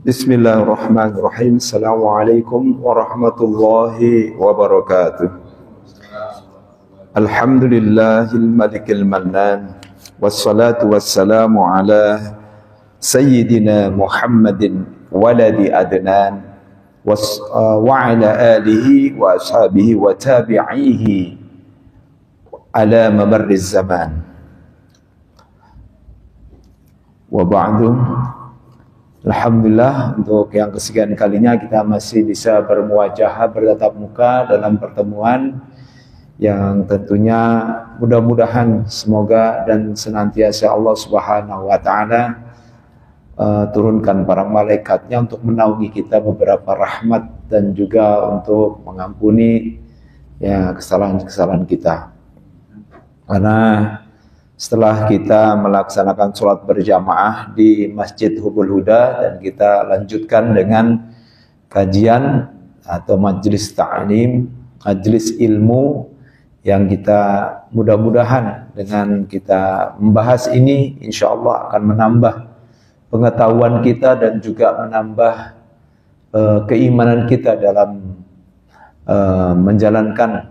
Bismillahirrahmanirrahim. Assalamualaikum warahmatullahi wabarakatuh. Alhamdulillahil malikil mannan. Wassalatu wassalamu ala sayyidina Muhammadin waladi adnan wa ala alihi wa ashabihi wa tabi'ihi ala mamarriz zaman. Wa ba'du. Alhamdulillah, untuk yang kesekian kalinya kita masih bisa bermuajahah, bertatap muka dalam pertemuan yang tentunya mudah-mudahan semoga dan senantiasa Allah Subhanahu wa Ta'ala turunkan para malaikatnya untuk menaungi kita beberapa rahmat dan juga untuk mengampuni ya kesalahan-kesalahan kita. Karena setelah kita melaksanakan sholat berjamaah di Masjid Hubul Huda dan kita lanjutkan dengan kajian atau majelis ta'lim, majelis ilmu yang kita mudah-mudahan dengan kita membahas ini insya Allah akan menambah pengetahuan kita dan juga menambah keimanan kita dalam menjalankan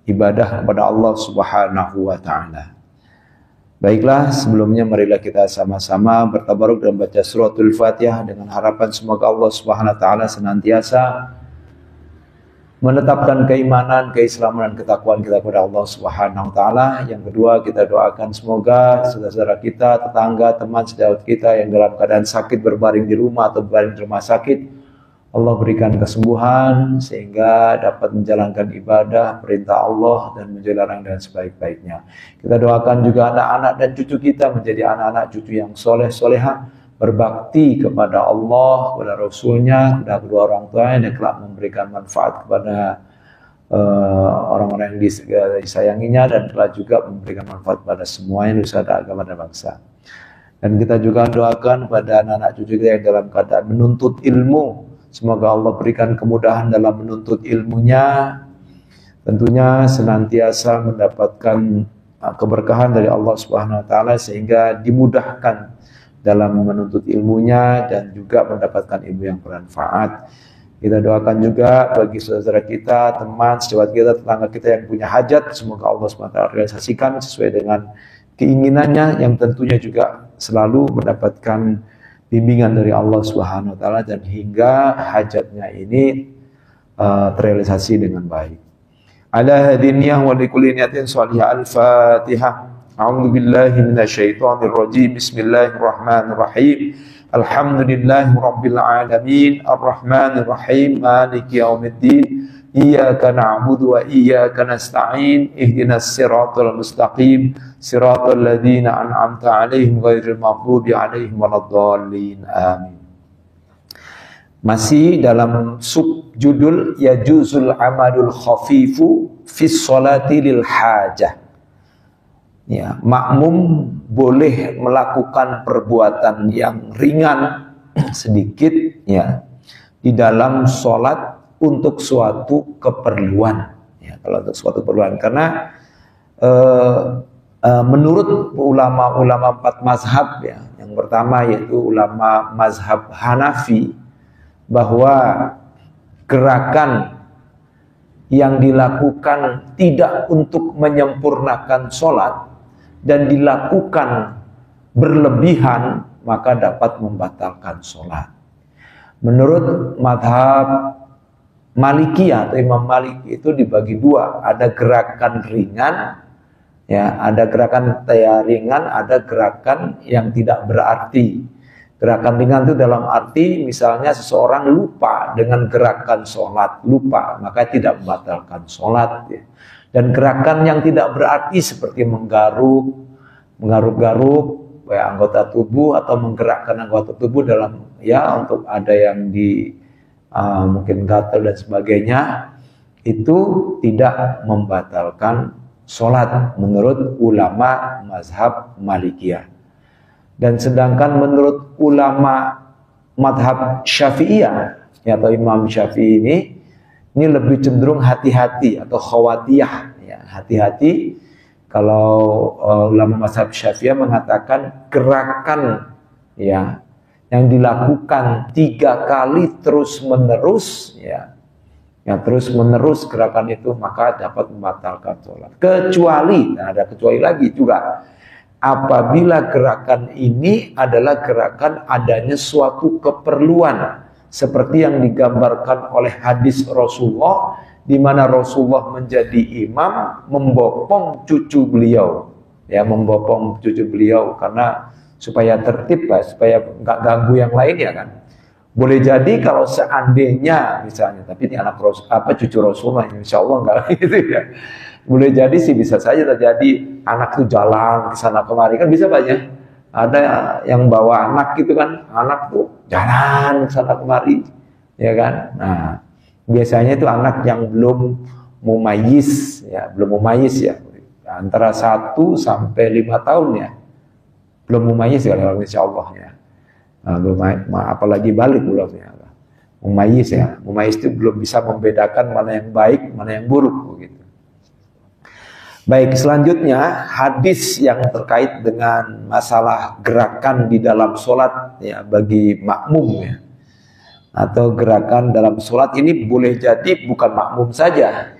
ibadah kepada Allah Subhanahu wa Ta'ala. Baiklah, sebelumnya marilah kita sama-sama bertabaruk dan baca suratul Fatihah dengan harapan semoga Allah Subhanahu wa Ta'ala senantiasa menetapkan keimanan, keislaman dan ketakwaan kita kepada Allah Subhanahu wa Ta'ala. Yang kedua, kita doakan semoga saudara-saudara kita, tetangga, teman sejawat kita yang dalam keadaan sakit berbaring di rumah atau berbaring di rumah sakit, Allah berikan kesembuhan sehingga dapat menjalankan ibadah perintah Allah dan menjalankan dengan sebaik-baiknya. Kita doakan juga anak-anak dan cucu kita menjadi anak-anak cucu yang soleh-solehah, berbakti kepada Allah, kepada Rasulnya, kepada kedua orang tuanya, dan kelak memberikan manfaat kepada orang-orang yang disayanginya, dan kelak juga memberikan manfaat kepada semuanya, nusa dan agama dan bangsa. Dan kita juga doakan kepada anak-anak cucu kita yang dalam keadaan menuntut ilmu. Semoga Allah berikan kemudahan dalam menuntut ilmunya, tentunya senantiasa mendapatkan keberkahan dari Allah Subhanahu wa Ta'ala sehingga dimudahkan dalam menuntut ilmunya dan juga mendapatkan ilmu yang bermanfaat. Kita doakan juga bagi saudara kita, teman, sejawat kita, tetangga kita yang punya hajat, semoga Allah Subhanahu wa Ta'ala realisasikan sesuai dengan keinginannya yang tentunya juga selalu mendapatkan bimbingan dari Allah Subhanahu wa Ta'ala dan hingga hajatnya ini terrealisasi dengan baik. Ala hadiniyah wa likulli niyatin salihah. Al-Fatihah. A'udzu billahi minasyaitonir rajim. Bismillahirrahmanirrahim. Alhamdulillahi rabbil alamin. Arrahmanir rahim. Maliki yaumiddin. Iyyaka na'budu wa iyyaka nasta'in. Ihdinas siratal mustaqim. Siratal ladzina an'amta 'alaihim ghairil maghdubi 'alaihim waladdallin. Amin. Masih dalam subjudul yajuzul amalul khafifu fis sholati lil hajah. Ya, makmum boleh melakukan perbuatan yang ringan sedikit ya di dalam sholat untuk suatu keperluan. Ya, kalau untuk suatu keperluan, karena menurut ulama-ulama 4 mazhab ya, yang pertama yaitu ulama mazhab Hanafi, bahwa gerakan yang dilakukan tidak untuk menyempurnakan sholat dan dilakukan berlebihan maka dapat membatalkan sholat. Menurut mazhab Malikiyah atau Imam Malik itu dibagi dua, ada gerakan ringan ya, ada gerakan ringan, ada gerakan yang tidak berarti. Gerakan ringan itu dalam arti misalnya seseorang lupa dengan gerakan sholat, lupa, maka tidak membatalkan sholat ya. Dan gerakan yang tidak berarti seperti menggaruk-garuk ya, anggota tubuh atau menggerakkan anggota tubuh dalam ya untuk ada yang di mungkin gatal dan sebagainya, itu tidak membatalkan sholat menurut ulama mazhab Malikiyah. Dan sedangkan menurut ulama mazhab Syafi'iyah ya, atau Imam Syafi'i ini lebih cenderung hati-hati atau khawatiyah ya, hati-hati. Kalau ulama mazhab Syafi'iyah mengatakan gerakan ya yang dilakukan 3 kali terus menerus, ya terus menerus gerakan itu, maka dapat membatalkan sholat. Kecuali, nah ada kecuali lagi juga, apabila gerakan ini adalah gerakan adanya suatu keperluan, seperti yang digambarkan oleh hadis Rasulullah, di mana Rasulullah menjadi imam membopong cucu beliau, ya membopong cucu beliau karena supaya tertib lah, supaya nggak ganggu yang lain ya kan. Boleh jadi kalau seandainya misalnya, tapi ini anak cucu Rasulullah, insya Allah nggak gitu ya. Boleh jadi sih, bisa saja terjadi anak tuh jalan ke sana kemari, kan bisa banyak. Ada yang bawa anak gitu kan, anak tuh jalan ke sana kemari, ya kan. Nah, biasanya itu anak yang belum mumayyiz, ya belum mumayyiz ya, antara 1 sampai 5 tahun ya. Belum mumayyiz ya, insya Allah ya. Nah, belum, apalagi balik belum ya. Mumayyiz ya, mumayyiz itu belum bisa membedakan mana yang baik, mana yang buruk begitu. Baik, selanjutnya hadis yang terkait dengan masalah gerakan di dalam sholat ya bagi makmum ya, atau gerakan dalam sholat ini boleh jadi bukan makmum saja.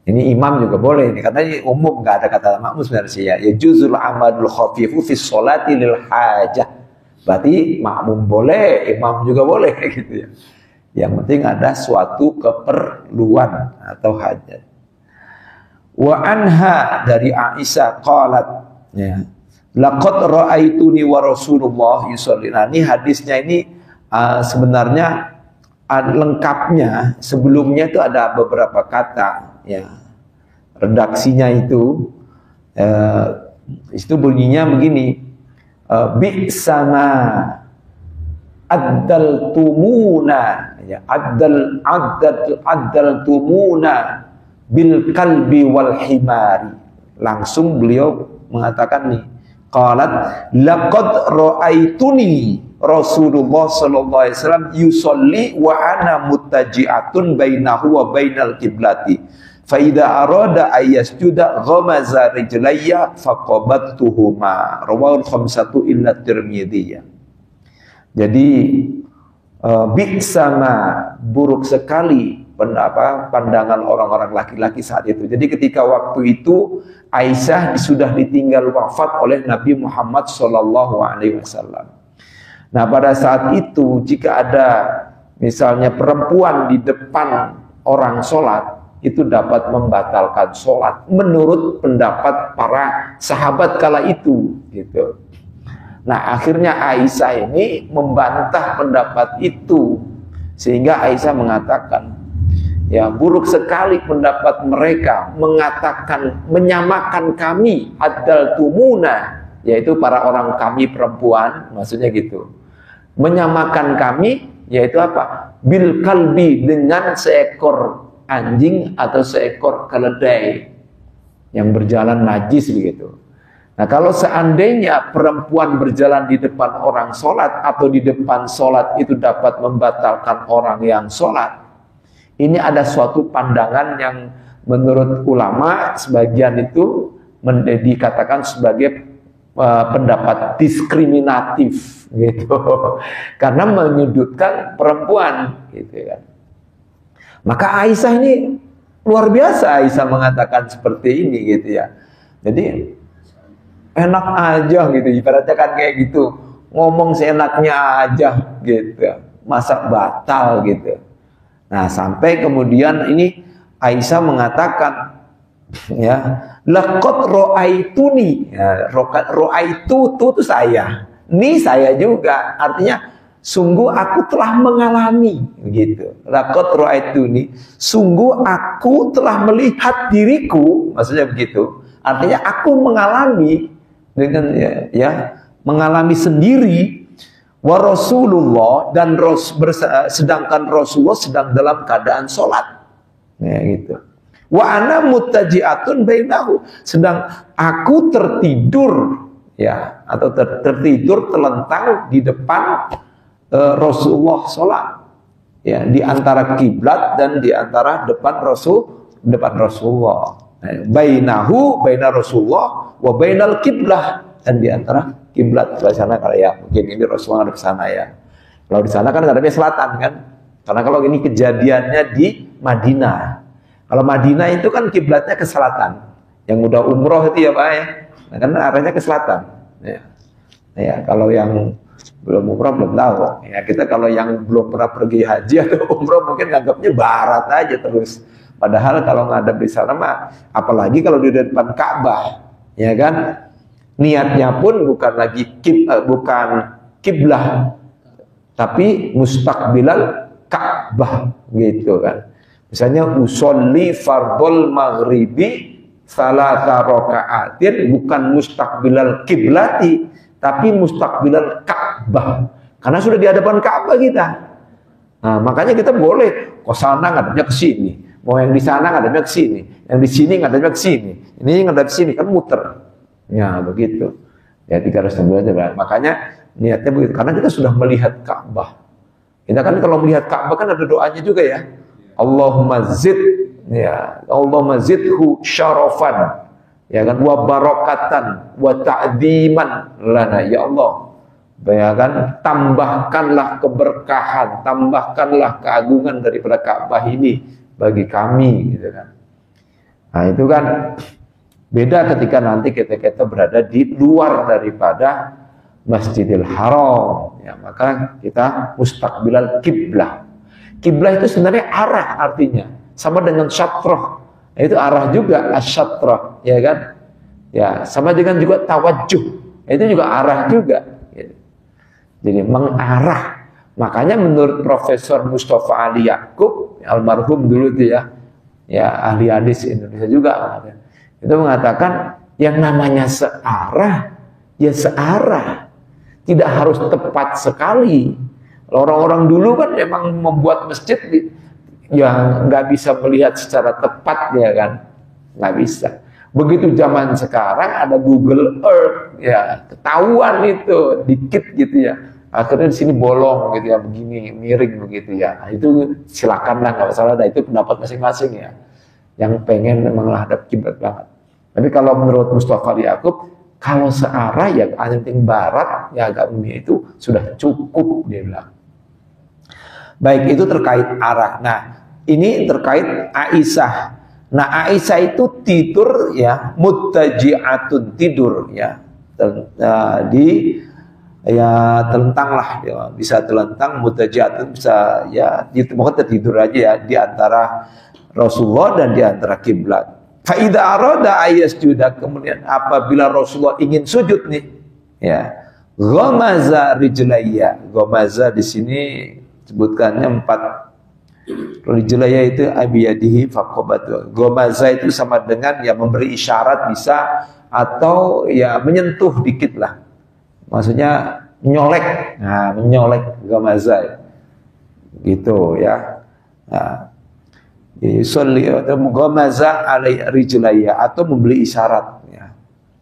Ini imam juga boleh, ini karena ini umum, nggak ada kata makmum sebenarnya ya. Juzul amadul khafifu fi sholati lil hajah. Berarti makmum boleh, imam juga boleh gitu ya. Yang penting ada suatu keperluan atau hajat. Wa anha, dari Aisyah qalat ya, laqad ra'aituni wa Rasulullah yusolli. Nah, ini hadisnya ini sebenarnya lengkapnya sebelumnya itu ada beberapa kata ya, redaksinya itu bunyinya begini, bi'sama addaltumuna ya, addaltumuna bil kalbi wal himari. Langsung beliau mengatakan nih, qalat laqad ra'aituni Rasulullah sallallahu alaihi wasallam yusolli wa ana muttaji'atun bainahu wa bainal qiblati fa idza arada ayyasjuda ghamaza rijlayya faqabattuhuma rawahul khamsatu illa Tirmidzi. Jadi bi'sama, buruk sekali pandangan orang-orang laki-laki saat itu. Jadi ketika waktu itu Aisyah sudah ditinggal wafat oleh Nabi Muhammad sallallahu alaihi wasallam. Nah, pada saat itu jika ada misalnya perempuan di depan orang sholat, itu dapat membatalkan sholat menurut pendapat para sahabat kala itu gitu. Nah, akhirnya Aisyah ini membantah pendapat itu, sehingga Aisyah mengatakan, ya buruk sekali pendapat mereka mengatakan, menyamakan kami addaltumuna, yaitu para orang kami perempuan, maksudnya gitu, menyamakan kami, yaitu apa? Bil kalbi, dengan seekor anjing atau seekor keledai yang berjalan najis begitu. Nah, kalau seandainya perempuan berjalan di depan orang sholat atau di depan sholat itu dapat membatalkan orang yang sholat, ini ada suatu pandangan yang menurut ulama sebagian itu dikatakan sebagai pendapat diskriminatif gitu, karena menyudutkan perempuan gitu kan. Maka Aisyah ini luar biasa, Aisyah mengatakan seperti ini gitu ya. Jadi enak aja gitu, ibaratnya kan kayak gitu, ngomong seenaknya aja gitu, masa batal gitu. Nah, sampai kemudian ini Aisyah mengatakan, ya, laqad ra'aituni, ya, ra'aitu itu saya, ini saya juga, artinya sungguh aku telah mengalami gitu. Laqad ra'aituni, sungguh aku telah melihat diriku, maksudnya begitu, artinya aku mengalami dengan ya mengalami sendiri. Wa Rasulullah, dan sedangkan Rasulullah sedang dalam keadaan sholat ya gitu. Wa ana muttaji'atun bainahu, sedang aku tertidur ya, atau tertidur terlentang di depan Rasulullah sholat ya, di antara kiblat dan di antara depan Rasulullah. Bainahu, baina Rasulullah wa bainal kiblah, dan di antara kiblat ke sana, kalau ya mungkin ini Rasulullah ada ke sana ya. Kalau di sana kan ngadepnya selatan kan. Karena kalau ini kejadiannya di Madinah. Kalau Madinah itu kan kiblatnya ke selatan. Yang udah umroh itu ya Pak ya. Nah, kan arahnya ke selatan. Ya. Ya, kalau yang belum umroh belum tahu. Ya, kita kalau yang belum pernah pergi haji atau umroh mungkin nganggapnya barat aja terus. Padahal kalau ngadep di sana mah, apalagi kalau di depan Ka'bah, ya kan? Niatnya pun bukan lagi bukan kiblah, tapi mustaqbilal Ka'bah gitu kan. Misalnya usolli fardhol maghribi salasa raka'atin, bukan mustaqbilal kiblati, tapi mustaqbilal Ka'bah. Karena sudah di hadapan Ka'bah kita. Nah, makanya kita boleh ke sana ngadepnya ke sini. Mau yang di sana ngadepnya ke sini, yang di sini ngadepnya ke sini. Ini ngadep sini kan muter. Ya, begitu. Ya 360 aja. Makanya niatnya begitu karena kita sudah melihat Ka'bah. Kita kan kalau melihat Ka'bah kan ada doanya juga ya. Allahumma zid, ya, Allahumma zidhu syarafan, ya kan, wa barakatan wa ta'dziman lana, ya Allah, ya kan, tambahkanlah keberkahan, tambahkanlah keagungan daripada Ka'bah ini bagi kami, gitu kan. Nah itu kan beda ketika nanti kita berada di luar daripada Masjidil Haram, ya, maka kita mustaqbilal kiblah. Kiblah itu sebenarnya arah artinya, sama dengan syatrah, itu arah juga asyatrah, ya kan? Ya, sama dengan juga tawajjuh, itu juga arah juga. Gitu. Jadi mengarah. Makanya menurut Profesor Mustafa Ali Yaqub, almarhum dulu itu ya ahli hadis Indonesia juga, itu mengatakan yang namanya searah, ya searah, tidak harus tepat sekali. Orang-orang dulu kan memang membuat masjid yang nggak bisa melihat secara tepat, ya kan, nggak bisa. Begitu zaman sekarang ada Google Earth, ya ketahuan itu dikit gitu ya. Akhirnya di sini bolong gitu ya, begini miring begitu ya. Nah, itu silakanlah, nggak masalah. Nah, itu pendapat masing-masing ya. Yang pengen memang hadap kiblat banget. Tapi kalau menurut Mustafa Ali Yaqub, kalau searah ya anting barat ya agak bumi itu sudah cukup, dia bilang. Baik, itu terkait arah. Nah, ini terkait Aisyah. Nah, Aisyah itu tidur ya, muttaji'atun, tidur ya. Telentang lah ya, bisa telentang, muttaji'atun bisa ya, pokoknya tidur aja ya di antara Rasulullah dan di antara kiblat. Fa idza arada ayasjuda, kemudian apabila Rasulullah ingin sujud nih, ya, ghamaza rijlayya. Ghamaza di sini sebutkannya 4. Rijlayya itu abiyadihi faqabat. Ghamaza itu sama dengan ya memberi isyarat bisa, atau ya menyentuh dikit lah. Maksudnya menyolek. Nah, menyolek ghamaza. Gitu ya. Nah, yusolli ghamaza alai rijlayya, atau memberi isyarat ya.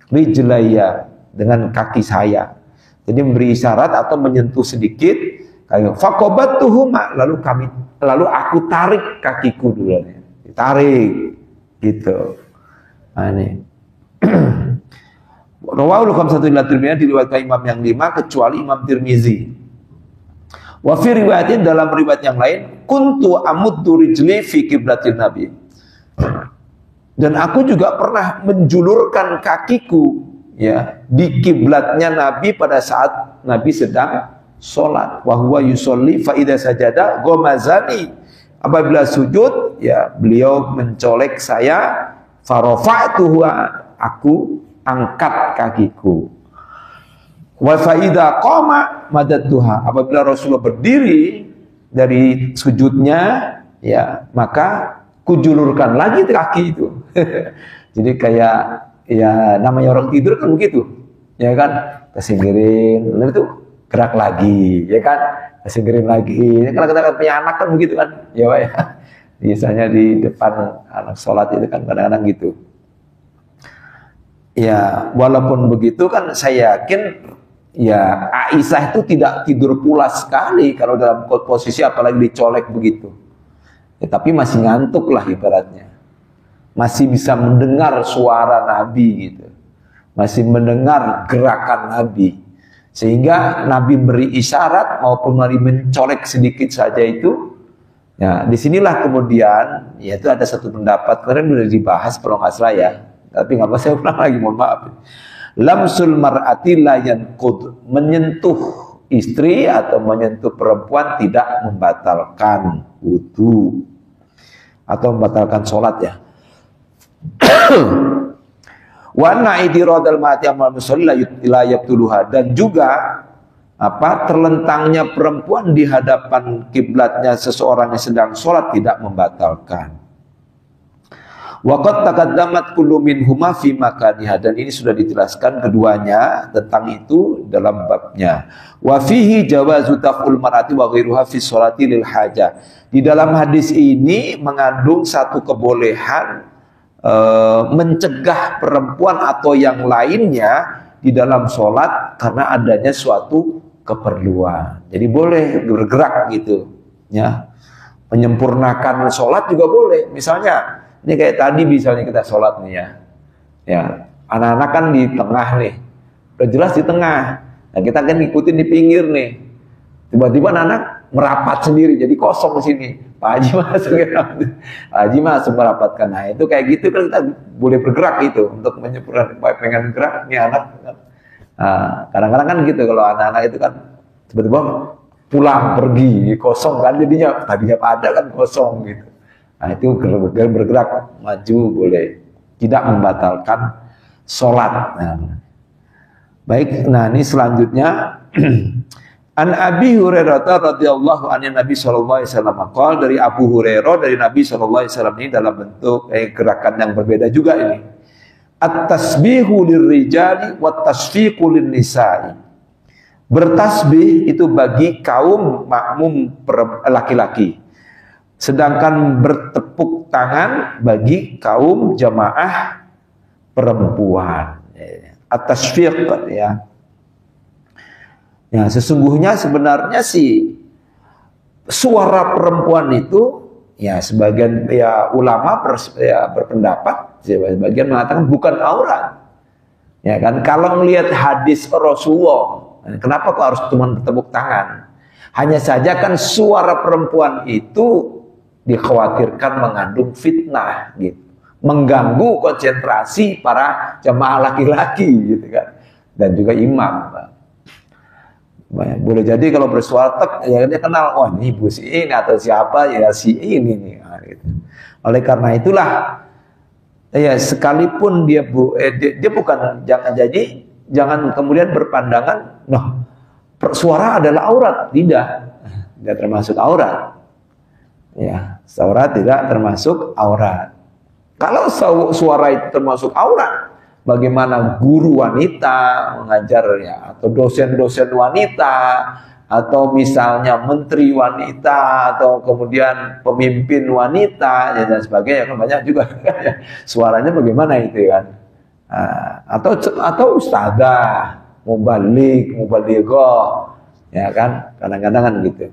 Rijlayya dengan kaki saya. Jadi memberi isyarat atau menyentuh sedikit. Kayak faqabattuhuma, lalu aku tarik kakiku dulu, tarik gitu. Nah, ini Rawahul khamsatu illa Tirmidzi, diriwayatkan Imam yang 5 kecuali Imam Tirmizi. Wa fi riwayatin, dalam riwayat yang lain, kuntu amuddu rijli fi qiblatin Nabi. Dan aku juga pernah menjulurkan kakiku ya di kiblatnya Nabi pada saat Nabi sedang sholat. Wa huwa yusolli fa idza sajada ghamazani. Apabila sujud ya beliau mencolek saya, farafa'tuhu, aku angkat kakiku. Wa fa idza qama madadtuha. Apabila Rasulullah berdiri dari sujudnya ya, maka kujulurkan lagi kaki itu. Jadi kayak ya namanya orang tidur kan begitu. Ya kan, kesingkirin, lalu itu gerak lagi, ya kan, kesingkirin lagi. Kalau kita punya anak kan begitu kan, ya Pak ya. Biasanya di depan anak sholat itu kan kadang-kadang gitu. Ya, walaupun begitu kan saya yakin ya Aisyah itu tidak tidur pulas sekali kalau dalam posisi apalagi dicolek begitu. Ya, tapi masih ngantuk lah ibaratnya. Masih bisa mendengar suara Nabi gitu. Masih mendengar gerakan Nabi. Sehingga Nabi beri isyarat maupun Nabi mencolek sedikit saja itu. Ya, disinilah kemudian, yaitu ada satu pendapat, kemarin sudah dibahas kalau nggak salah ya, tapi nggak apa, saya ulang lagi, mohon maaf. Lamsul mar'ati la yanqud, menyentuh istri atau menyentuh perempuan tidak membatalkan wudu atau membatalkan sholat ya. Wa anna idiradal ma'ati amal musalli la yabtuluha, dan juga terlentangnya perempuan di hadapan kiblatnya seseorang yang sedang sholat tidak membatalkan. Waqad taqaddamat kullu minhuma fi makaniha, dan ini sudah dijelaskan keduanya tentang itu dalam babnya. Wa fihi jawazu taf'ul mar'ati wa ghairuha fi sholati lil hajah. Di dalam hadis ini mengandung satu kebolehan mencegah perempuan atau yang lainnya di dalam sholat karena adanya suatu keperluan. Jadi boleh bergerak gitu, ya. Menyempurnakan sholat juga boleh. Misalnya, ini kayak tadi misalnya kita sholat nih ya. Ya, anak-anak kan di tengah nih. Udah jelas di tengah. Nah, kita kan ngikutin di pinggir nih. Tiba-tiba anak merapat sendiri, jadi kosong di sini. Pak Haji masuk, Pak Haji masuk merapatkan. Nah, itu kayak gitu kan kita boleh bergerak itu untuk menyempurnakan. Pengen gerak nih anak. Nah, kadang-kadang kan gitu kalau anak-anak itu kan tiba-tiba pulang pergi kosong kan, jadinya tadinya pada kan kosong gitu. Nah, itu bergerak maju boleh, tidak membatalkan sholat. Nah, baik, nah ini selanjutnya An Abi Hurairah radhiyallahu anhu Nabi sallallahu alaihi wasallam qala, dari Abu Hurairah dari Nabi sallallahu alaihi wasallam, ini dalam bentuk gerakan yang berbeda juga ini. At-tasbihu lirrijali wat tasfiqu lin-nisa'i. Bertasbih itu bagi kaum makmum laki-laki. Sedangkan bertepuk tangan bagi kaum jamaah perempuan. At-tasfiq ya. Ya, sesungguhnya sebenarnya sih suara perempuan itu, ya sebagian ya ulama berpendapat, sebagian mengatakan bukan aurat. Ya kan, kalau melihat hadis Rasulullah, kenapa kok harus cuma bertepuk tangan? Hanya saja kan suara perempuan itu dikhawatirkan mengandung fitnah gitu, mengganggu konsentrasi para jamaah laki-laki gitu kan, dan juga imam. Boleh jadi kalau bersuara tek, ya dia kenal, oh ini ibu si ini atau siapa, ya si ini nih. Nah, gitu. Oleh karena itulah, ya sekalipun dia dia bukan, jangan kemudian berpandangan, noh, suara adalah aurat, tidak termasuk aurat. Ya, suara tidak termasuk aurat. Kalau suara itu termasuk aurat, bagaimana guru wanita mengajar ya, atau dosen-dosen wanita, atau misalnya menteri wanita, atau kemudian pemimpin wanita ya, dan sebagainya, kan banyak juga suaranya bagaimana itu kan. Atau ustadzah, mubalighoh, ya kan, kadang-kadang kan gitu.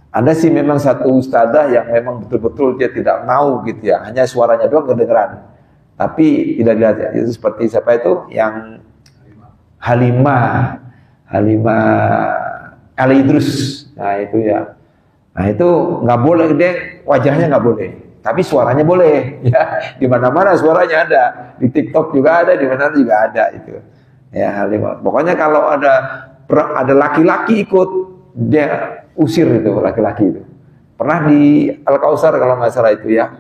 Ada sih memang satu ustadzah yang memang betul-betul dia tidak mau gitu ya, hanya suaranya doang kedengeran. Tapi tidak dilihat ya, itu seperti siapa itu yang Halimah Al-Idrus. Nah itu ya. Nah itu nggak boleh, dia wajahnya nggak boleh, tapi suaranya boleh. Ya, di mana-mana suaranya ada, di TikTok juga ada, di mana juga ada itu. Ya Halimah. Pokoknya kalau ada laki-laki ikut, dia usir itu laki-laki itu. Pernah di Al-Kausar kalau nggak salah itu ya,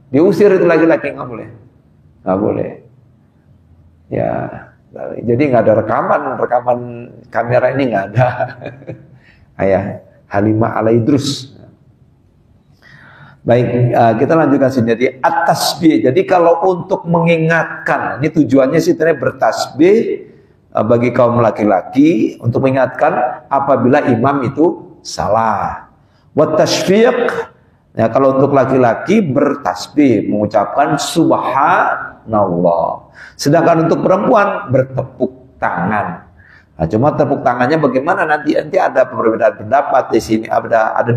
diusir itu laki-laki, nggak boleh. Nggak boleh. Ya, jadi nggak ada rekaman kamera ini nggak ada. Ayah Halimah Al-Idrus. Baik, kita lanjutkan sini. Jadi at-tasbih. Jadi kalau untuk mengingatkan, ini tujuannya sih ternyata bertasbih bagi kaum laki-laki untuk mengingatkan apabila imam itu salah. Wat tasfiq, ya kalau untuk laki-laki bertasbih mengucapkan subhanallah. Sedangkan untuk perempuan bertepuk tangan. Nah, cuma tepuk tangannya bagaimana nanti ada perbedaan pendapat di sini. Ada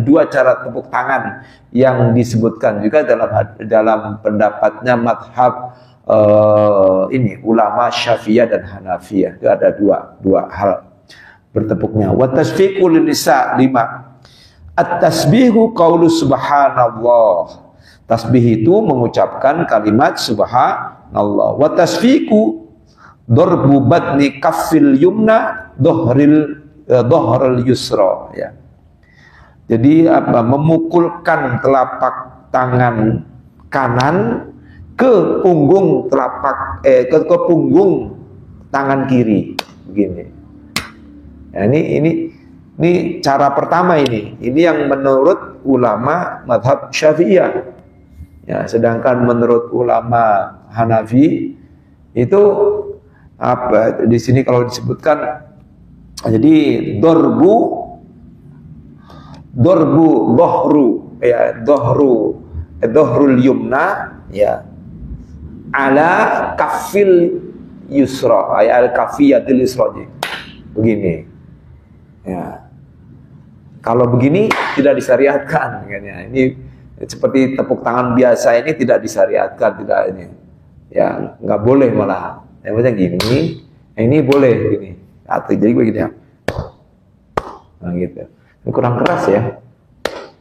dua cara tepuk tangan yang disebutkan juga dalam pendapatnya madhab ini ulama Syafi'iyah dan Hanafiyah. Itu ada dua hal bertepuknya. Wa tasfiqu lin nisa 5. At-tasbihu qaulu subhanallah. Tasbih itu mengucapkan kalimat subhanallah. Wa tasfiqu darbu batni kaffil yumna dhahril yusra, ya. Jadi memukulkan telapak tangan kanan ke punggung ke punggung tangan kiri, begini. Nah, ini cara pertama ini yang menurut ulama mazhab Syafi'iyah. Ya, sedangkan menurut ulama Hanafi itu di sini kalau disebutkan, jadi dorbu dohru, ya, dohrul yumna, ya, ala kafil yusra, ya, al kafiyatil yusra, begini, ya. Kalau begini tidak disyariatkan, ya. Ini seperti tepuk tangan biasa, ini tidak disyariatkan, tidak, ini, ya, nggak boleh malah. Yang macam gini, ini boleh gini, atau jadi begini, ya. Nah, gitu. Ini kurang keras, ya.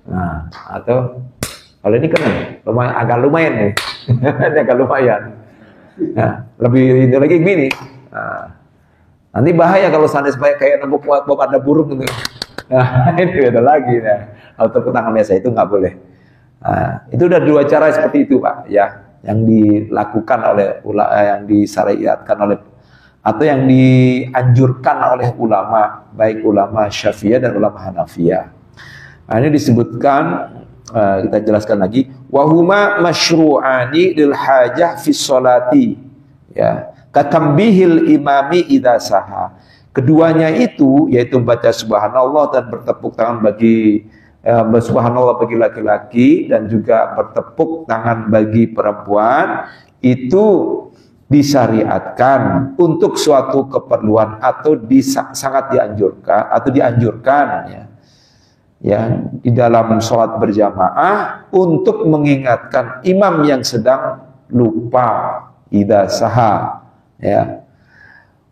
Nah, atau kalau ini kan agak lumayan nih. Ini agak lumayan. Nah, lebih ini lagi gini. Nah, nanti bahaya kalau seandainya kayak nembuk ada burung gitu. Nah, itu beda lagi. Nah, kalau tepuk tangan biasa itu nggak boleh. Nah, itu udah 2 cara seperti itu, Pak, ya, yang dilakukan oleh yang disyariatkan oleh atau yang dianjurkan oleh ulama, baik ulama Syafi'iyah dan ulama Hanafiyah. Nah, ini disebutkan, kita jelaskan lagi, wahuma masyru'ani lil hajah fi sholati, ya, katambihil imami idza saha. Keduanya itu yaitu membaca subhanallah dan bertepuk tangan bagi subhanallah bagi laki-laki dan juga bertepuk tangan bagi perempuan, itu disyariatkan untuk suatu keperluan atau sangat dianjurkan, ya, di dalam sholat berjamaah untuk mengingatkan imam yang sedang lupa, idza saha, ya.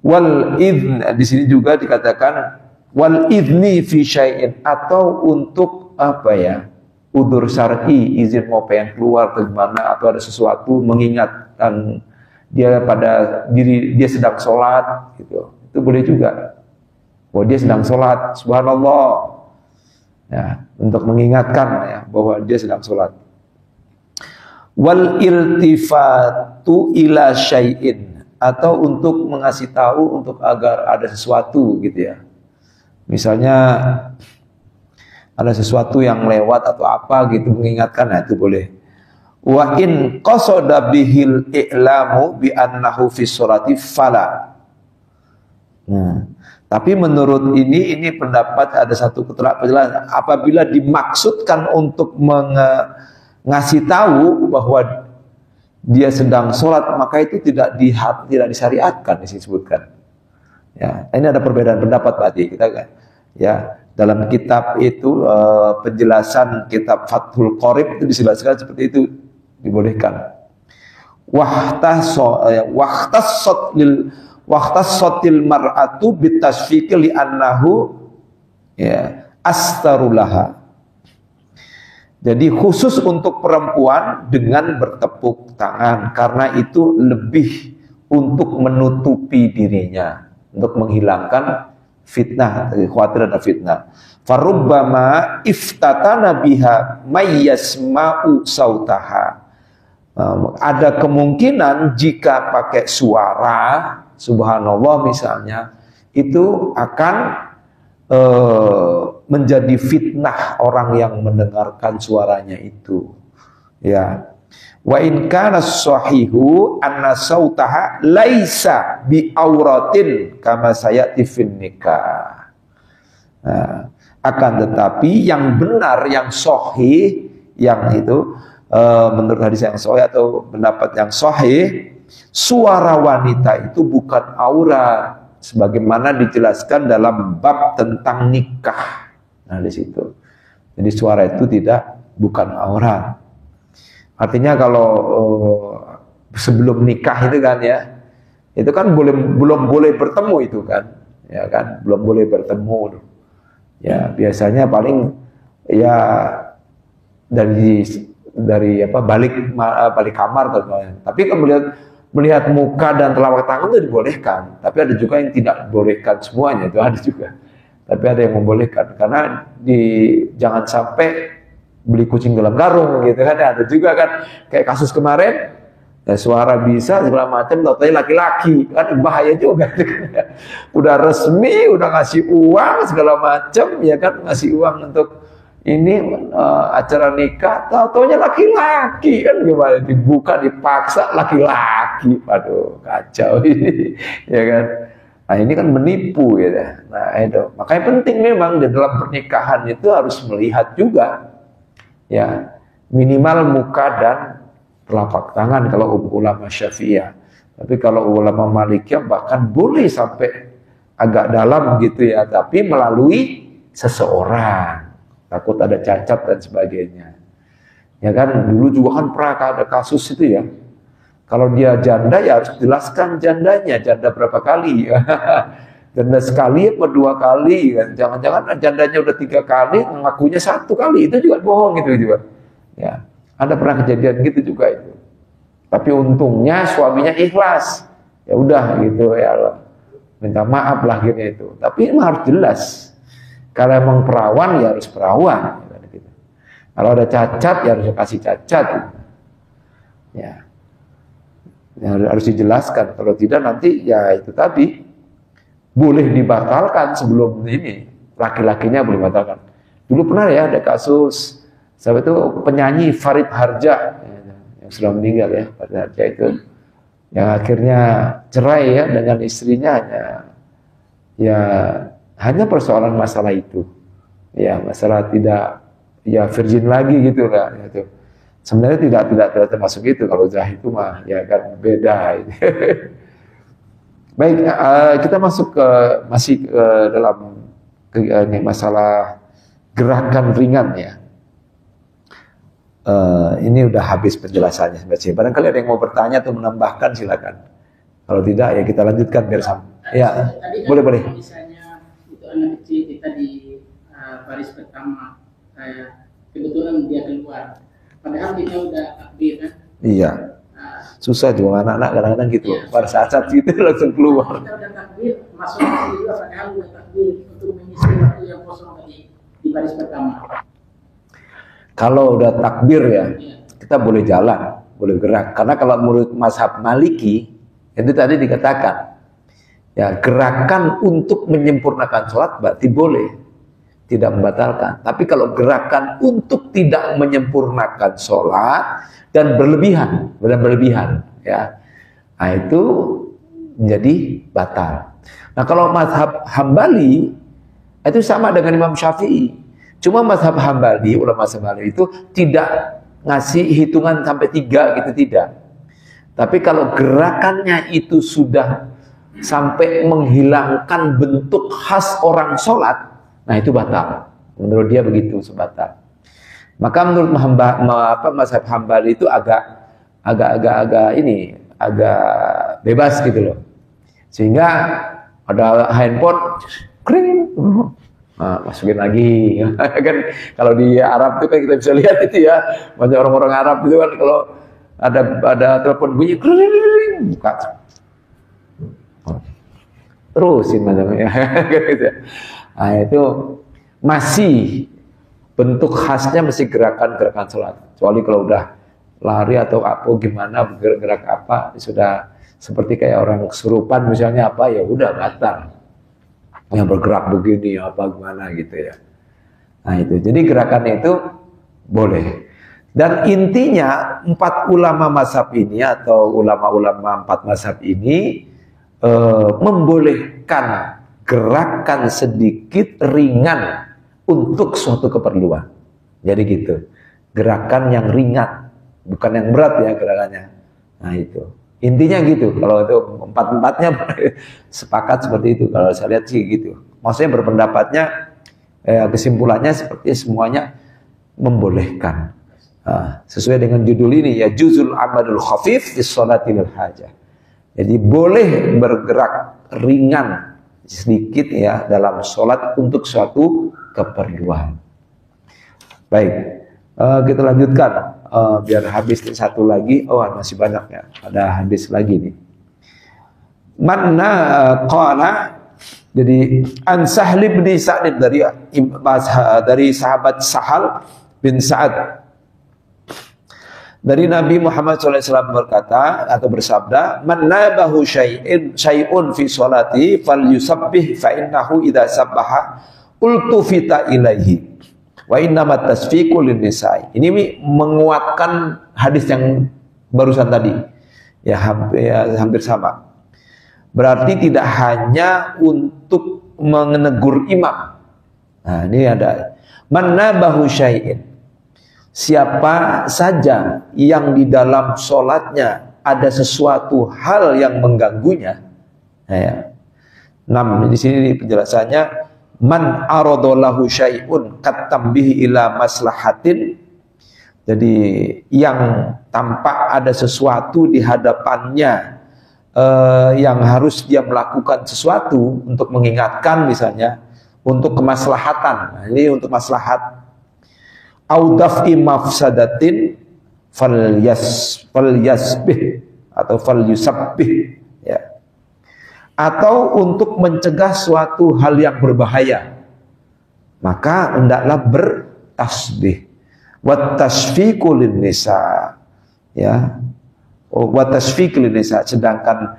Wal idn, di sini juga dikatakan wal idni fi syai'in, atau untuk apa, ya, udzur syar'i, izin mau pengen keluar ke mana atau ada sesuatu, mengingatkan dia pada dia sedang sholat, gitu. Itu boleh juga. Bahwa dia sedang sholat, subhanallah, ya, untuk mengingatkan, ya, bahwa dia sedang sholat. Wal iltifatu ila syai'in, atau untuk mengasih tahu untuk agar ada sesuatu, gitu, ya. Misalnya ada sesuatu yang lewat atau apa gitu, mengingatkan, nah itu boleh. Wa in qasada bihil i'lamu bi annahu fi sholati fala. Nah, tapi menurut ini pendapat ada satu penjelasan, apabila dimaksudkan untuk ngasih tahu bahwa dia sedang sholat, maka itu tidak disyariatkan, disebutkan. Ya, ini ada perbedaan pendapat berarti kita kan. Ya, dalam kitab itu penjelasan kitab Fathul Qorib itu dijelaskan seperti itu, dibolehkan. Wahtassatil mar'atu bitasfiqi li annahu, ya, astarulaha. Jadi khusus untuk perempuan dengan bertepuk tangan, karena itu lebih untuk menutupi dirinya, untuk menghilangkan fitnah, khawatir ada fitnah. Farubbama iftatana biha mayyasma'u sautaha. Ada kemungkinan jika pakai suara subhanallah misalnya, itu akan menjadi fitnah orang yang mendengarkan suaranya itu, ya. Wa in kana sahihu anna sautaha laisa bi auratin kama sayati fin nikah. Nah, akan tetapi yang benar, yang sahih, yang itu menurut hadis yang sahih atau pendapat yang sahih, suara wanita itu bukan aurat, sebagaimana dijelaskan dalam bab tentang nikah. Nah, di situ. Jadi suara itu bukan aurat. Artinya kalau sebelum nikah itu kan ya, itu kan belum boleh bertemu itu kan, ya kan, belum boleh bertemu. Ya biasanya paling ya dari apa balik kamar tapi kan melihat muka dan telapak tangan itu dibolehkan, tapi ada juga yang tidak dibolehkan semuanya, itu ada juga. Tapi ada yang membolehkan karena jangan sampai beli kucing dalam karung gitu kan, ada juga kan kayak kasus kemarin ya, suara bisa segala macam, tapi laki-laki kan bahaya juga udah resmi, udah ngasih uang segala macam ya kan, ngasih uang untuk ini acara nikah, taunya laki-laki kan, gimana dibuka dipaksa laki-laki, aduh kacau ini ya kan. Nah ini kan menipu ya. Nah itu makanya penting memang di dalam pernikahan itu harus melihat juga ya, minimal muka dan telapak tangan kalau ulama Syafi'iyah. Tapi kalau ulama Malikiyah bahkan boleh sampai agak dalam gitu ya, tapi melalui seseorang, takut ada cacat dan sebagainya. Ya kan, dulu juga kan pernah ada kasus itu ya. Kalau dia janda ya harus jelaskan jandanya, janda berapa kali. Janda sekali apa 2 kali kan. Jangan-jangan jandanya udah 3 kali, ngakunya 1 kali, itu juga bohong itu juga. Ya, ada pernah kejadian gitu juga itu. Tapi untungnya suaminya ikhlas. Ya udah gitu ya Allah. Minta maaf lah akhirnya itu. Tapi emang harus jelas. Kalau emang perawan ya harus perawan. Gitu. Kalau ada cacat ya harus kasih cacat. Ya. Ya, harus dijelaskan. Kalau tidak nanti ya itu tadi boleh dibatalkan sebelum ini. Laki-lakinya boleh dibatalkan. Dulu pernah ya ada kasus siapa itu penyanyi Farid Harja yang sudah meninggal ya, Farid Harja itu yang akhirnya cerai ya dengan istrinya hanya persoalan masalah itu. Ya, masalah tidak ya virgin lagi gitu lah gitu. Sebenarnya tidak termasuk itu, kalau zahid itu mah ya kan beda. Baik, kita masuk masih ke dalam masalah gerakan ringan ya. Ini udah habis penjelasannya. Barangkali ada yang mau bertanya atau menambahkan silakan. Kalau tidak ya kita lanjutkan biar sama. Ya, boleh. Misalnya itu anak kecil kita di baris pertama, kayak kebetulan dia keluar. Padahal kita udah takbir kan? Iya. Susah juga anak-anak kadang-kadang gitu. Iya. Pada saat gitu langsung keluar. Kita udah takbir, masuk juga padahal udah takbir untuk mengisi waktu yang kosong tadi di baris pertama. Kalau udah takbir ya, kita boleh jalan, boleh gerak. Karena kalau menurut mazhab Maliki, itu tadi dikatakan, ya gerakan untuk menyempurnakan sholat berarti boleh, tidak membatalkan. Tapi kalau gerakan untuk tidak menyempurnakan sholat dan berlebihan, ya, nah itu menjadi batal. Nah kalau mazhab Hambali itu sama dengan Imam Syafi'i. Cuma mazhab Hambali, ulama Hambali itu tidak ngasih hitungan sampai 3 gitu, tidak. Tapi kalau gerakannya itu sudah sampai menghilangkan bentuk khas orang sholat, nah itu batal. Menurut dia begitu, sebatal. Maka menurut mazhab Hambali itu agak bebas gitu loh. Sehingga ada handphone, kring, masukin lagi. Kan kalau di Arab itu kan kita bisa lihat itu ya, banyak orang-orang Arab itu kan kalau ada telepon bunyi, kring, buka. Terusin macamnya. Nah itu masih bentuk khasnya masih gerakan-gerakan sholat. Kecuali kalau udah lari atau apa gimana, gerak apa, sudah seperti kayak orang kesurupan misalnya apa, ya udah batal. Yang bergerak begini apa gimana gitu ya. Nah itu, jadi gerakan itu boleh. Dan intinya 4 ulama mazhab ini atau ulama-ulama 4 mazhab ini membolehkan gerakan sedikit ringan untuk suatu keperluan. Jadi gitu. Gerakan yang ringan, bukan yang berat ya gerakannya. Nah itu. Intinya gitu. Kalau itu 4-4-nya sepakat seperti itu. Kalau saya lihat sih gitu. Maksudnya berpendapatnya kesimpulannya seperti semuanya membolehkan. Sesuai dengan judul ini, ya juzul amalul khafif fi sholati lil hajah. Jadi boleh bergerak ringan sedikit ya dalam sholat untuk suatu keperluan. Baik, kita lanjutkan biar habis satu lagi. Oh, masih banyak ya, ada habis lagi nih. Mana qala, jadi an Sahl bin Sa'd dari sahabat Sahal bin Sa'ad dari Nabi Muhammad SAW berkata atau bersabda, man nabahu syai'un fi sholati falyusabbih fa innahu idza sabbaha ultufita ilaihi wa innamat tasfiqu lin nisa'i. Ini menguatkan hadis yang barusan tadi. Ya hampir sama. Berarti tidak hanya untuk menegur imam. Nah, ini ada man nabahu syai'in. Siapa saja yang di dalam sholatnya ada sesuatu hal yang mengganggunya, ya. Di sini penjelasannya, man arodolahu syai'un katambihi ila maslahatin. Jadi yang tampak ada sesuatu di hadapannya yang harus dia melakukan sesuatu untuk mengingatkan, misalnya untuk kemaslahatan. Nah, ini untuk maslahat. Audaf'i mafsadatin falyasbih atau falyusabbih, ya. Atau untuk mencegah suatu hal yang berbahaya, maka hendaklah bertasbih. Wat tasfiqu lin nisa, ya. Wat tasfiqu lin nisa, sedangkan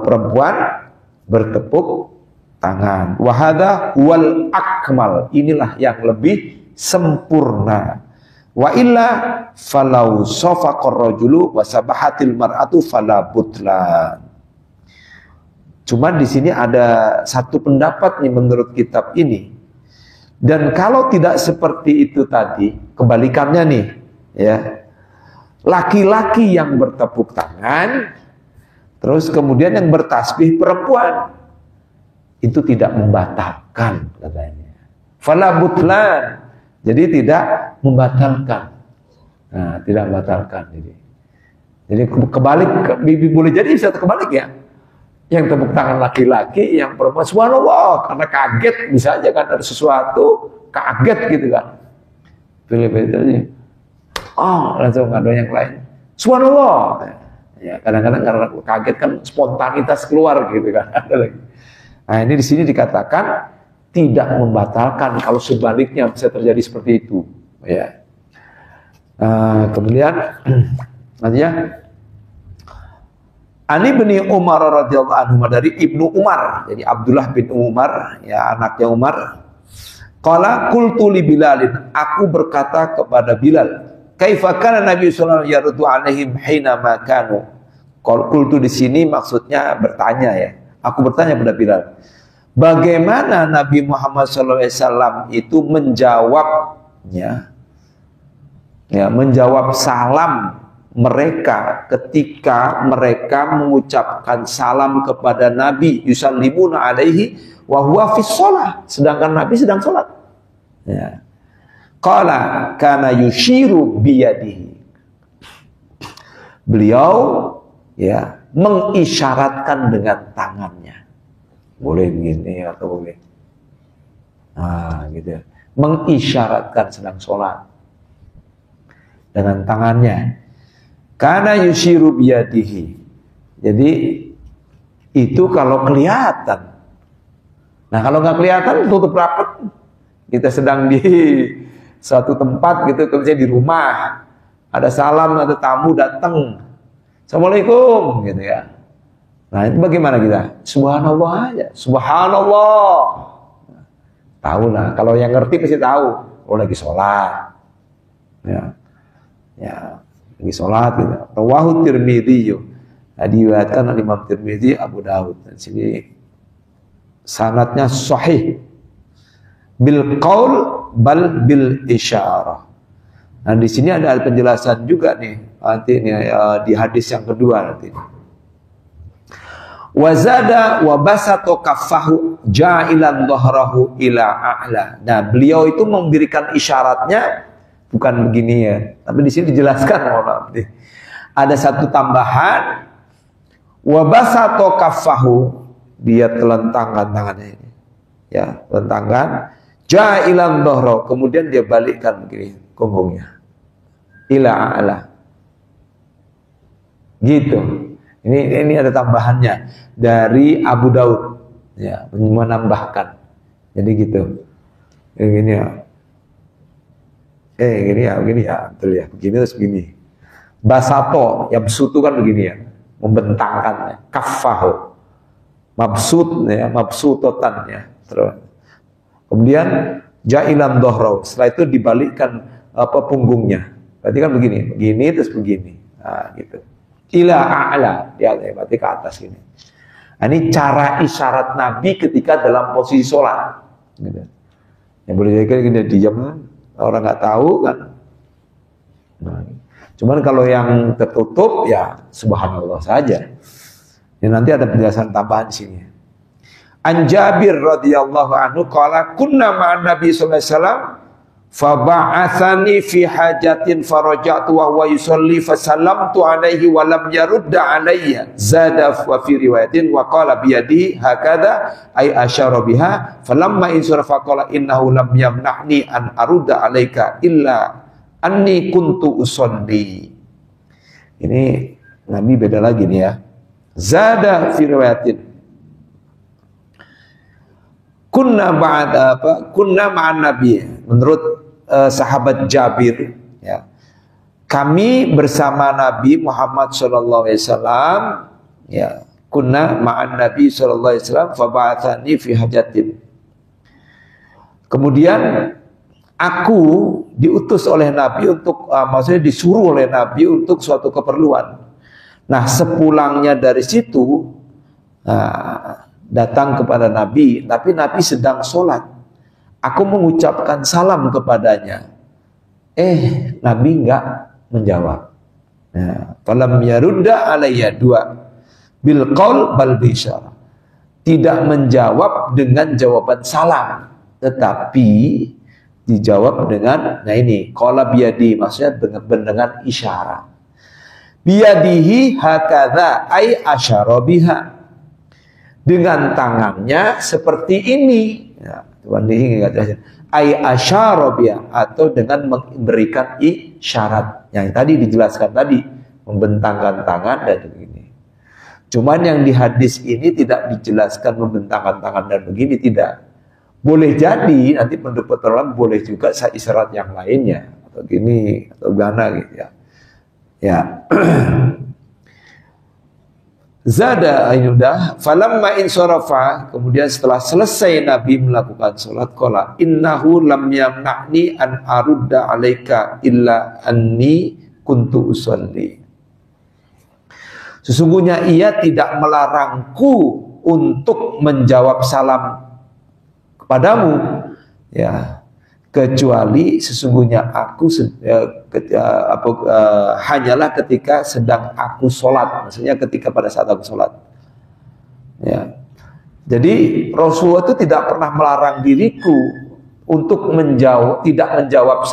perempuan bertepuk tangan. Wa hadza wal akmal, inilah yang lebih sempurna. Wa illa falau safaqar rajulu wa sabahatil mar'atu fala butlan. Cuma di sini ada satu pendapat nih menurut kitab ini. Dan kalau tidak seperti itu tadi, kebalikannya nih, ya. Laki-laki yang bertepuk tangan, terus kemudian yang bertasbih perempuan, itu tidak membatalkan katanya. Fala butlan. Jadi tidak membatalkan. Nah, tidak membatalkan. Jadi kebalik, boleh jadi bisa kebalik ya. Yang tepuk tangan laki-laki, yang perempuan subhanallah karena kaget, bisa aja kan ada sesuatu kaget gitu kan. Pilih-pilih. Oh, langsung ada yang lain. Subhanallah. Ya, kadang-kadang karena kaget kan spontanitas keluar gitu kan. Ada lagi. Nah, ini di sini dikatakan tidak membatalkan, kalau sebaliknya bisa terjadi seperti itu, ya. Kemudian nantinya Ani bin Umar radhiyallahu anhu, dari Ibnu Umar, jadi Abdullah bin Umar, ya anaknya Umar. Qala qultu li Bilalin, aku berkata kepada Bilal, kaifa kana Nabi sallallahu alaihi wasallam yaruddu alaihim hina ma kanu. Qultu di sini maksudnya bertanya ya. Aku bertanya kepada Bilal, bagaimana Nabi Muhammad SAW itu menjawabnya, ya, menjawab salam mereka ketika mereka mengucapkan salam kepada Nabi yusallimuna alaihi wa huwa fis shalah, sedangkan Nabi sedang sholat. Ya. Qala kana yushiru biyadihi. Beliau ya mengisyaratkan dengan tangannya. Boleh begini atau boleh, gitu. Mengisyaratkan sedang sholat dengan tangannya. Karena yushiru biyadihi. Jadi itu kalau kelihatan. Nah kalau nggak kelihatan tutup rapat. Kita sedang di suatu tempat gitu, misalnya di rumah, ada salam, ada tamu datang, assalamualaikum, gitu ya. Nah itu bagaimana kita? Subhanallah aja, subhanallah. Tahu lah, kalau yang ngerti pasti tahu. Oh lagi sholat, ya, lagi sholat gitu. Rawahu Tirmidzi, diriwayatkan oleh Imam Tirmidzi, Abu Daud. Dan sini sanadnya sahih. Bil qaul bal bil isyarah. Nah di sini ada penjelasan juga nih nanti di hadis yang kedua nanti. Wazada wa basata kaffahu ja'ilan dhahrahu ila a'la. Nah beliau itu memberikan isyaratnya bukan begini ya. Tapi di sini dijelaskan, mohon maaf nih. Ada satu tambahan, wa basato kaffahu, dia telentangkan tangannya ini. Ya, telentangkan, ja'ilan dhahra, kemudian dia balikkan begini punggungnya. Ila a'la. Gitu. Ini ada tambahannya dari Abu Daud. Ya, menambahkan. Jadi gitu. Gini ya. Gini ya, betul ya. Begini terus begini. Basato, yang besutu kan begini ya. Membentangkan ya. Kaffahu. Mabsut ya, mabsutotan ya. Terus. Kemudian ja'ilan dhahra. Setelah itu dibalikkan punggungnya. Berarti kan begini terus begini. Nah, gitu. Ila a'la, ya, berarti ke atas ini. Nah, ini cara isyarat Nabi ketika dalam posisi sholat. Gitu. Yang boleh jadi kita diam, orang nggak tahu kan. Nah, cuman kalau yang tertutup ya subhanallah saja. Ya, nanti ada penjelasan tambahan di sini. An Jabir radhiyallahu anhu qala kunna ma'an Nabi sallallahu alaihi wasallam fa ba'athani fi hajatin faraja'tu wa huwa yusalli fa sallamtu alaihi wa lam yarudda alayya zada wa fi riwayatin wa qala bi yadihi hakadha ay asyara biha falamma insarafa qala innahu lam yamna'ni an arudda alayka illa anni kuntu usalli. Ini Nabi beda lagi nih ya. Zada fi riwayatin kunna ma'an Nabi, menurut sahabat Jabir ya, kami bersama Nabi Muhammad sallallahu alaihi wasallam ya, kunna ma'an Nabi sallallahu alaihi wasallam fa ba'athani fi hajatin. Kemudian aku diutus oleh Nabi untuk maksudnya disuruh oleh Nabi untuk suatu keperluan. Nah, sepulangnya dari situ datang kepada Nabi, tapi Nabi sedang sholat. Aku mengucapkan salam kepadanya. Nabi enggak menjawab. Falam yarudda alayya, dua. Bil qaul bal bisyarah. Tidak menjawab dengan jawaban salam, tetapi dijawab dengan, nah ini, qala biyadi, maksudnya dengan isyarat. Biyadihi hakadha ay asyara biha. Dengan tangannya seperti ini. Ya, ay asyara biha, atau dengan memberikan isyarat. Yang tadi dijelaskan tadi, membentangkan tangan dan begini. Cuman yang di hadis ini tidak dijelaskan membentangkan tangan dan begini, tidak. Boleh jadi nanti pendapat orang boleh juga isyarat yang lainnya, atau gini atau gana gitu ya. Ya. Zada ayudah falamma insarafa, kemudian setelah selesai Nabi melakukan salat, qala innahu lam yamna'ni an arudda alaika illa anni kuntu usalli. Sesungguhnya ia tidak melarangku untuk menjawab salam kepadamu ya, kecuali sesungguhnya aku hanyalah ketika sedang aku sholat, maksudnya ketika pada saat aku sholat. Ya. Jadi Rasulullah itu tidak pernah melarang diriku untuk tidak menjawab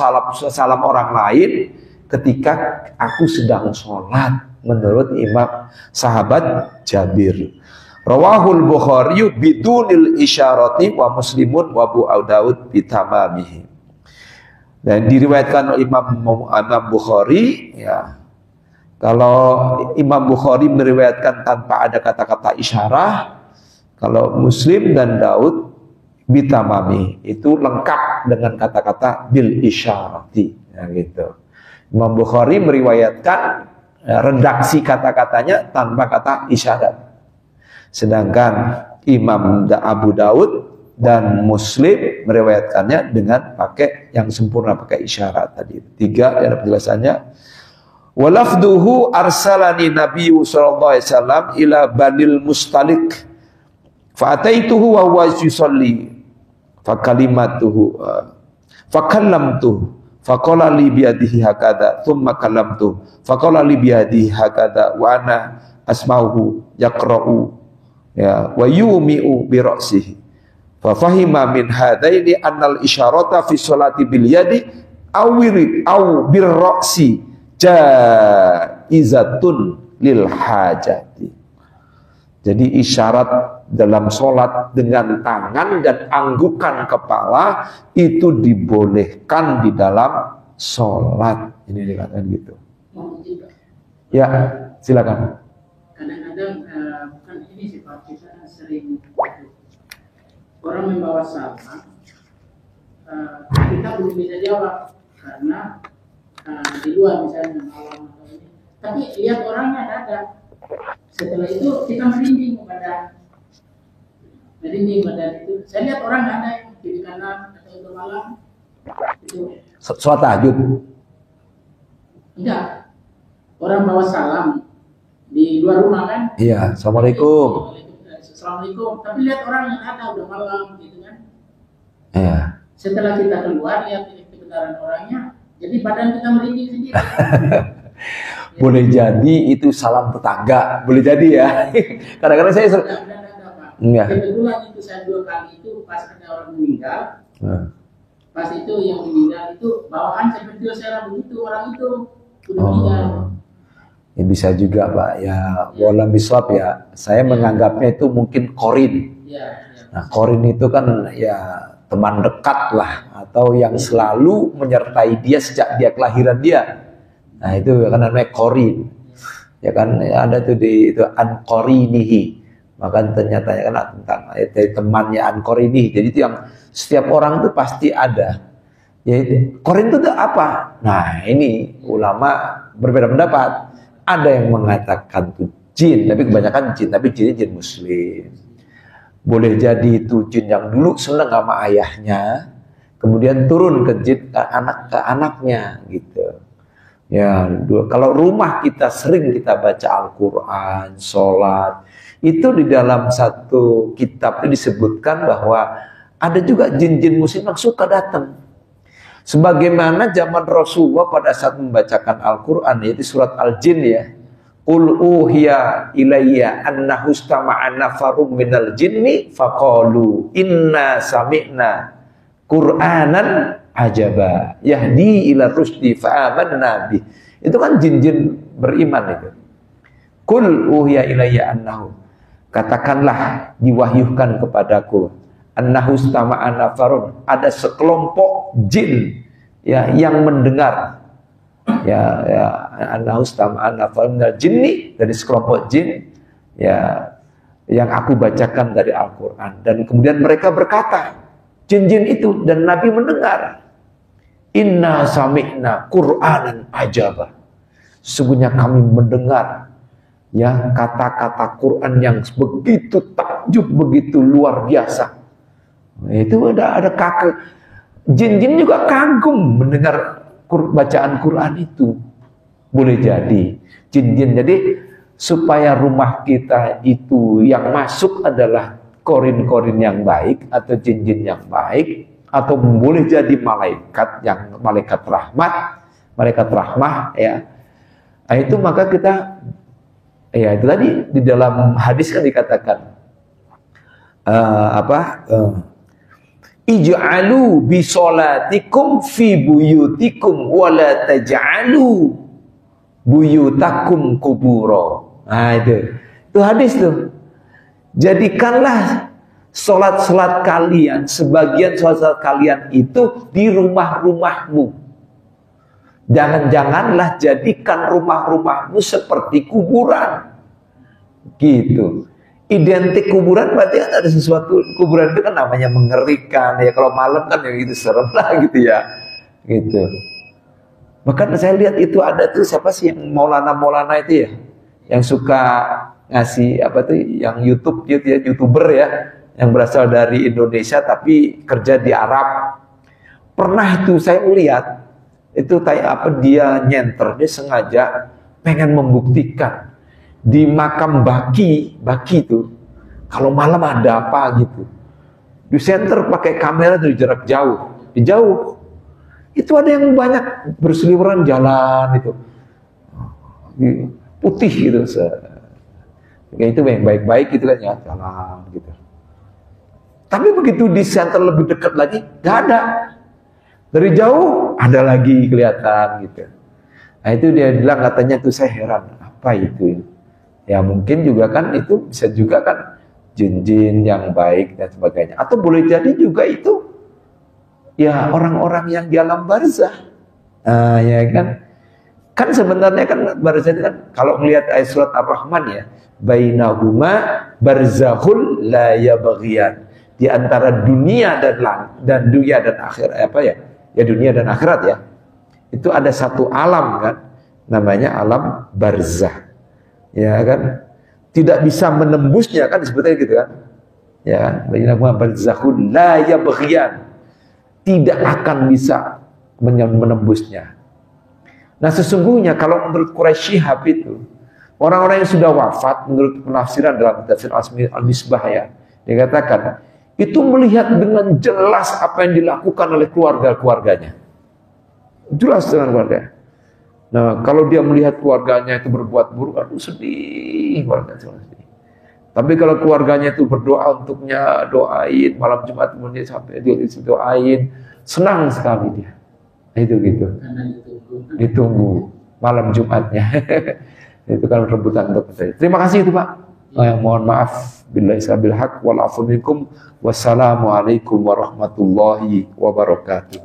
salam orang lain ketika aku sedang sholat, menurut Imam sahabat Jabir. Rawahul Bukhari bidunil isyarati wa Muslimun wa Abu Daud bitamamihi. Dan diriwayatkan oleh Imam Bukhari ya. Kalau Imam Bukhari meriwayatkan tanpa ada kata-kata isyarah, kalau Muslim dan Daud bitamami, itu lengkap dengan kata-kata bil isyarati ya, gitu. Imam Bukhari meriwayatkan redaksi kata-katanya tanpa kata isyarat. Sedangkan Imam Abu Daud dan Muslim meriwayatkannya dengan pakai yang sempurna, pakai isyarat tadi. 3 ada penjelasannya. Walafduhu arsalani Nabi sallallahu alaihi wasallam ila Banil Mustalik fa ataituhu wa huwa yusalli fa kalimatuhu fa kallamtuhu fa qala li bi yadihi hakadha thumma kallamtuhu fa qala li bi yadihi hakadha wa ana asma'uhu yaqra'u ya wa yumi'u bi ra'sihi fa fahima min hadaini annal isyarata fi sholati bil yadi au birroksi jaizatun lil hajati. Jadi isyarat dalam sholat dengan tangan dan anggukan kepala itu dibolehkan di dalam sholat. Ini dikatakan gitu. Ya, silakan. Kadang-kadang bukan ini sih Pak, kita sering orang membawa salam, kita belum bisa jawab karena di luar misalnya malam atau ini. Tapi lihat orangnya ada. Setelah itu kita merinding pada itu. Saya lihat orang nggak ada yang kiri kanan atau ke malam itu. Sholat tahajud? Enggak. Orang bawa salam di luar rumah kan? Iya. Assalamualaikum. Assalamualaikum. Tapi lihat orang yang ada udah malam gitu kan? Iya. Setelah kita keluar lihat kebenaran orangnya, jadi badan kita merinding sendiri. Boleh jadi itu salam tetangga, boleh jadi ya. Kadang-kadang saya enggak. Kebetulan itu saya 2 kali itu pas ada orang meninggal. Pas itu yang meninggal itu bawaan seperti saya begitu orang itu udah meninggal. Ya bisa juga Pak ya, walau biswab ya. Saya menganggapnya itu mungkin korin. Nah korin itu kan ya teman dekat lah atau yang selalu menyertai dia sejak dia kelahiran dia. Nah itu kan namanya korin, ya kan ada tuh di itu ankorinihi, maka ternyata ya kan tentang dari temannya ankorinihi. Jadi itu yang setiap orang tuh pasti ada. Ya korin itu apa? Nah ini ulama berbeda pendapat. Ada yang mengatakan itu jin, tapi kebanyakan jin, tapi jin muslim. Boleh jadi itu jin yang dulu senang sama ayahnya, kemudian turun ke jin ke anaknya gitu. Ya, kalau rumah kita sering kita baca Al-Quran, sholat, itu di dalam satu kitab disebutkan bahwa ada juga jin-jin muslim yang suka datang. Sebagaimana zaman Rasulullah pada saat membacakan Al-Quran, yaitu surat Al-Jin ya. Qul uhiya ilayya annahu istama'a nafarum minal jinni faqalu inna sami'na Qur'anan ajaba yahdi ila rusdi fa'amanna bih. Itu kan jin-jin beriman itu. Qul uhiya ilayya annahu, katakanlah diwahyukan kepadaku, annahu istama'a nafarun, ada sekelompok jin ya yang mendengar. Ya annahu istama'a nafarun minal jinni, dari sekelompok jin ya yang aku bacakan dari Al-Qur'an, dan kemudian mereka berkata, jin-jin itu, dan Nabi mendengar, inna sami'na Qur'anan ajaba, sesungguhnya kami mendengar ya kata-kata Quran yang begitu takjub, begitu luar biasa. Itu ada kakek jin-jin juga kagum mendengar bacaan Quran itu. Boleh jadi jin-jin. Jadi supaya rumah kita itu yang masuk adalah korin-korin yang baik atau jin-jin yang baik, atau boleh jadi malaikat yang malaikat rahmah ya. Nah, itu maka kita ya itu tadi di dalam hadis kan dikatakan ij'alu bi sholatikum fi buyutikum wa la taj'alu buyutakum kubura. Nah itu hadis tuh. Jadikanlah sholat-sholat kalian, sebagian sholat kalian itu di rumah-rumahmu. Jangan-janganlah jadikan rumah-rumahmu seperti kuburan. Gitu. Identik kuburan berarti kan ada sesuatu. Kuburan itu kan namanya mengerikan. Ya kalau malam kan ya gitu serem lah gitu ya. Gitu. Bahkan saya lihat itu ada tuh siapa sih yang Maulana itu ya, yang suka ngasih apa tuh, yang YouTuber ya, yang berasal dari Indonesia tapi kerja di Arab. Pernah itu saya melihat itu kayak apa, dia nyenter, dia sengaja pengen membuktikan di makam baki itu kalau malam ada apa gitu. Di center pakai kamera dari jarak jauh, di jauh. Itu ada yang banyak berseliweran jalan itu. Putih gitu. Kayak itu yang baik-baik gitu kan ya, jalan gitu. Tapi begitu di center lebih dekat lagi, gak ada. Dari jauh ada lagi kelihatan gitu. Nah itu dia bilang, katanya tuh saya heran, apa itu? Ya mungkin juga kan itu bisa juga kan jin-jin yang baik dan sebagainya. Atau boleh jadi juga itu ya orang-orang yang di alam barzah. Nah, ya kan? Kan sebenarnya kan barzah itu kan kalau melihat ayat surat Ar-Rahman ya, bainahuma barzahul la yabghiyan. Di antara dunia dan dunia dan akhirat apa ya? Ya dunia dan akhirat ya. Itu ada satu alam kan, namanya alam barzah. Ya kan? Tidak bisa menembusnya kan disebutnya gitu kan. Ya kan? Bainahuma barzahul la yabghiyan. Tidak akan bisa menembusnya. Nah sesungguhnya kalau menurut Quraisy Shihab itu, orang-orang yang sudah wafat menurut penafsiran dalam tafsir Al-Misbah ya, dikatakan itu melihat dengan jelas apa yang dilakukan oleh keluarga-keluarganya. Jelas dengan keluarga. Nah kalau dia melihat keluarganya itu berbuat buruk, aduh sedih, keluarganya sedih. Tapi kalau keluarganya itu berdoa untuknya, doain malam Jumat kemudian sampai dia doain, senang sekali dia. Itu gitu. Ditunggu malam Jumatnya. Itu kan rebutan untuk saya. Terima kasih itu Pak. Mohon maaf billahi sabil haq wal afu minkum. Wassalamualaikum warahmatullahi wabarakatuh.